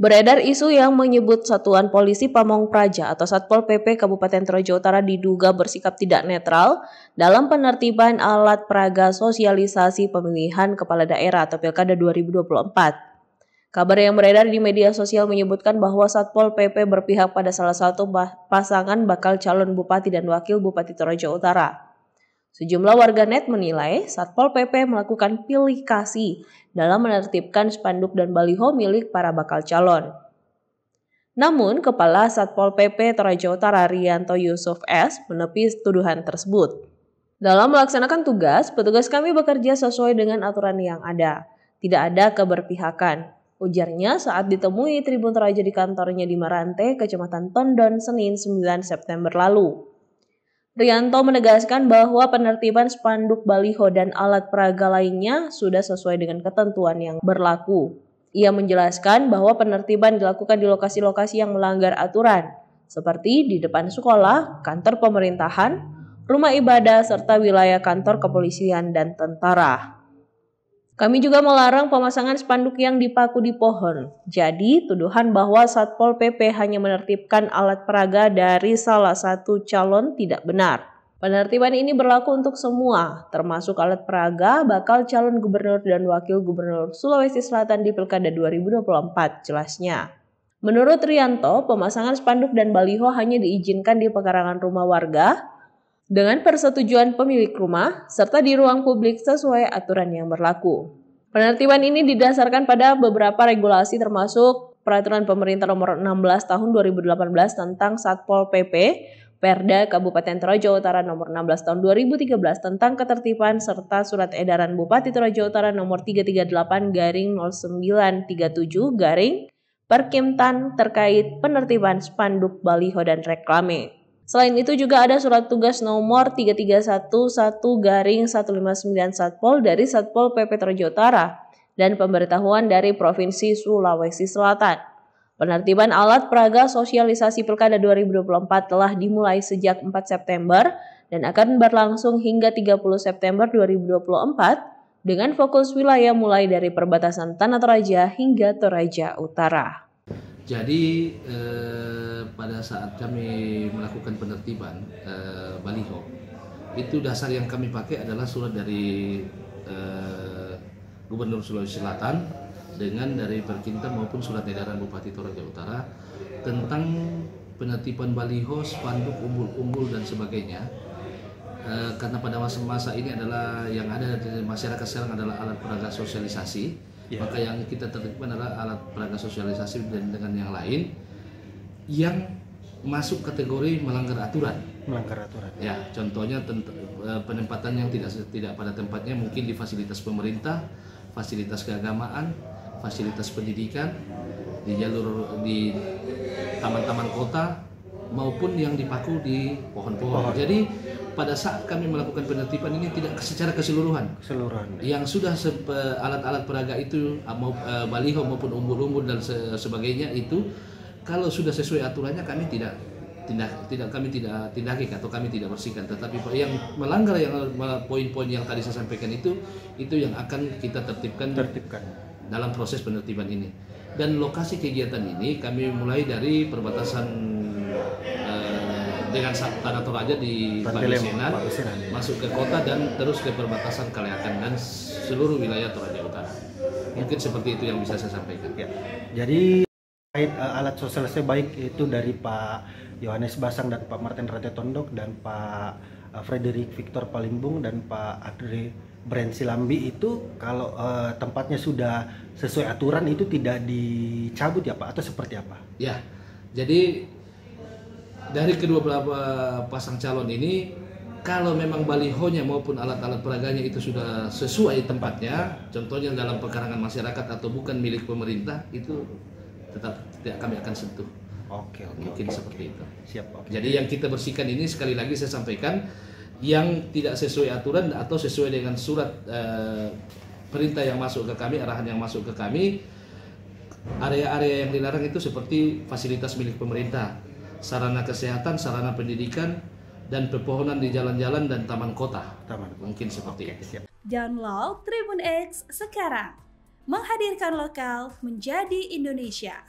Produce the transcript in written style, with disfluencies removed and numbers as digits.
Beredar isu yang menyebut Satuan Polisi Pamong Praja atau Satpol PP Kabupaten Toraja Utara diduga bersikap tidak netral dalam penertiban alat peraga sosialisasi pemilihan kepala daerah atau Pilkada 2024. Kabar yang beredar di media sosial menyebutkan bahwa Satpol PP berpihak pada salah satu pasangan bakal calon bupati dan wakil bupati Toraja Utara. Sejumlah warganet menilai Satpol PP melakukan pilih kasih dalam menertibkan spanduk dan baliho milik para bakal calon. Namun, Kepala Satpol PP Toraja Utara Rianto Yusuf S. menepis tuduhan tersebut. Dalam melaksanakan tugas, petugas kami bekerja sesuai dengan aturan yang ada. Tidak ada keberpihakan, ujarnya saat ditemui Tribun Toraja di kantornya di Marante, Kecamatan Tondon, Senin 9 September lalu. Rianto menegaskan bahwa penertiban spanduk baliho dan alat peraga lainnya sudah sesuai dengan ketentuan yang berlaku. Ia menjelaskan bahwa penertiban dilakukan di lokasi-lokasi yang melanggar aturan, seperti di depan sekolah, kantor pemerintahan, rumah ibadah, serta wilayah kantor kepolisian dan tentara. Kami juga melarang pemasangan spanduk yang dipaku di pohon. Jadi, tuduhan bahwa Satpol PP hanya menertibkan alat peraga dari salah satu calon tidak benar. Penertiban ini berlaku untuk semua, termasuk alat peraga bakal calon gubernur dan wakil gubernur Sulawesi Selatan di Pilkada 2024, jelasnya. Menurut Rianto, pemasangan spanduk dan baliho hanya diizinkan di pekarangan rumah warga dengan persetujuan pemilik rumah, serta di ruang publik sesuai aturan yang berlaku. Penertiban ini didasarkan pada beberapa regulasi termasuk Peraturan Pemerintah Nomor 16 Tahun 2018 tentang Satpol PP, Perda Kabupaten Toraja Utara Nomor 16 Tahun 2013 tentang ketertiban, serta Surat Edaran Bupati Toraja Utara Nomor 338/0937 Perkimtan terkait penertiban spanduk, baliho, dan reklame. Selain itu juga ada surat tugas nomor 3311/159 Satpol dari Satpol PP Toraja Utara dan pemberitahuan dari Provinsi Sulawesi Selatan. Penertiban alat peraga sosialisasi Pilkada 2024 telah dimulai sejak 4 September dan akan berlangsung hingga 30 September 2024 dengan fokus wilayah mulai dari perbatasan Tanah Toraja hingga Toraja Utara. Jadi pada saat kami melakukan penertiban baliho, itu dasar yang kami pakai adalah surat dari Gubernur Sulawesi Selatan dengan dari Perkintan maupun surat edaran Bupati Toraja Utara tentang penertiban baliho, spanduk, umbul-umbul dan sebagainya. Karena pada masa-masa ini adalah yang ada di masyarakat sekarang adalah alat peraga sosialisasi. Maka yang kita tertipkan adalah alat peraga sosialisasi dan dengan yang lain yang masuk kategori melanggar aturan. Ya, contohnya penempatan yang tidak pada tempatnya, mungkin di fasilitas pemerintah, fasilitas keagamaan, fasilitas pendidikan, di taman-taman kota maupun yang dipaku di pohon-pohon. Jadi pada saat kami melakukan penertiban ini tidak secara keseluruhan. Yang sudah alat-alat peraga itu, baliho maupun umbul-umbul dan sebagainya itu, kalau sudah sesuai aturannya kami tidak tindaki atau kami tidak bersihkan. Tetapi yang melanggar, yang poin-poin yang tadi saya sampaikan itu yang akan kita tertibkan dalam proses penertiban ini. Dan lokasi kegiatan ini kami mulai dari perbatasan dengan Tanah Toraja di Bangsenan, masuk ke kota dan terus ke perbatasan Kaliakan dan seluruh wilayah Toraja Utara. Mungkin seperti itu yang bisa saya sampaikan. Ya. Jadi alat sosialisasi baik itu dari Pak Yohanes Basang dan Pak Martin Rate Tondok dan Pak Frederick Victor Palimbung dan Pak Adre Brensilambi itu kalau tempatnya sudah sesuai aturan itu tidak dicabut ya Pak, atau seperti apa? Ya, jadi dari kedua pasang calon ini, kalau memang balihonya maupun alat-alat peraganya itu sudah sesuai tempatnya, contohnya dalam pekarangan masyarakat atau bukan milik pemerintah, itu tetap tidak kami akan sentuh. Mungkin seperti itu. Siap. Jadi yang kita bersihkan ini, sekali lagi saya sampaikan, yang tidak sesuai aturan atau sesuai dengan surat perintah yang masuk ke kami, arahan yang masuk ke kami, area-area yang dilarang itu seperti fasilitas milik pemerintah, sarana kesehatan, sarana pendidikan, dan pepohonan di jalan-jalan dan taman kota. Mungkin seperti itu. Siap. Download Tribun X sekarang. Menghadirkan lokal menjadi Indonesia.